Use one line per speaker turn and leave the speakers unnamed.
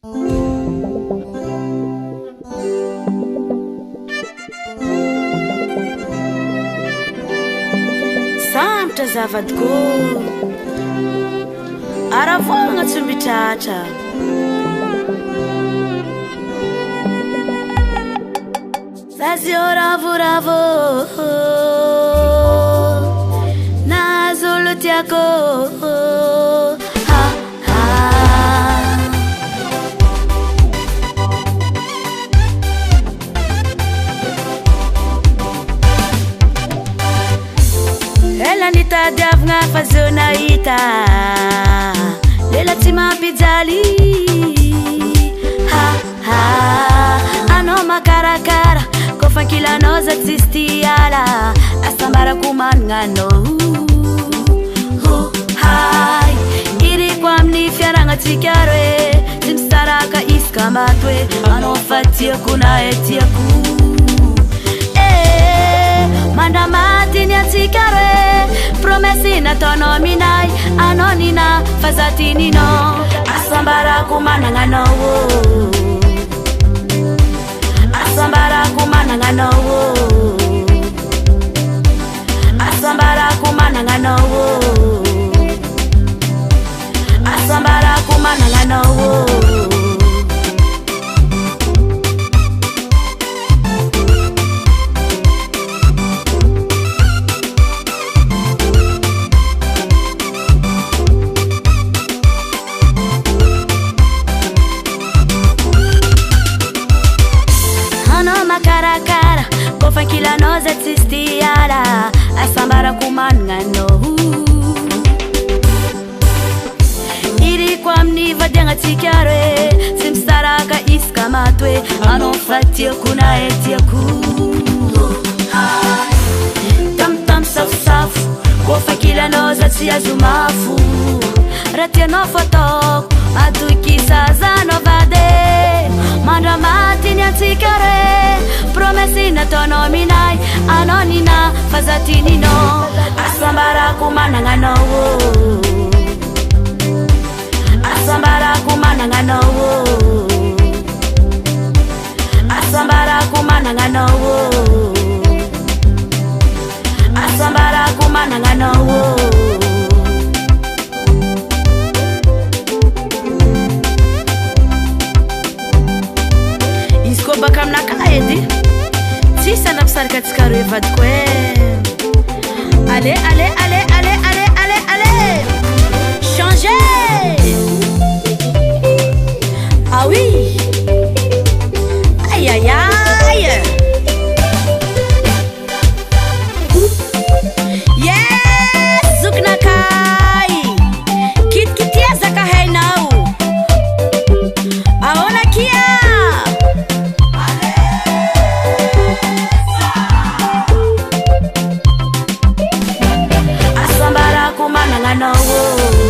Samtra zavadiko aravogna tsombitratra zazio ravoravo nazolo tiako Nitadiavagna fa zao nahita lela tsy mampijaly anao makarakara kofa ankilanao za tsisy tiala asambarako mananao iriko amin'ny fiaragnatsika roe tsy misaraka isaka maty hoe anao fa tiako na e tiako mandramatiny atsika roe promesy nataonao minay anao nina fa za tininao asambarako manananao asambarako manananao asambarako manananao asambarako manananao Karakara kofa ankilanao za tsisy tiala asambarako mananao iriko amin'ny vadiagnatsika roe tsy misaraka isaka maty hoe anao fa tiako na e tiako tamtam safosafo kofa ankilanao za tsy azo mafo raha tianao fataoko atokisazanao vade mandramatiny atsika roe promesy nataonao minay anao nina fa za tininao asambarako manananao asambarako manananao asambarako manananao asambarako manananao baka aminaka edy tsisy anapisaraka atsika roe vadiko e allez allez allez allez allez allez allez changer ah oui aïe aïe aïe yes zuknakai kit kitia zaka hainao aona kia manananao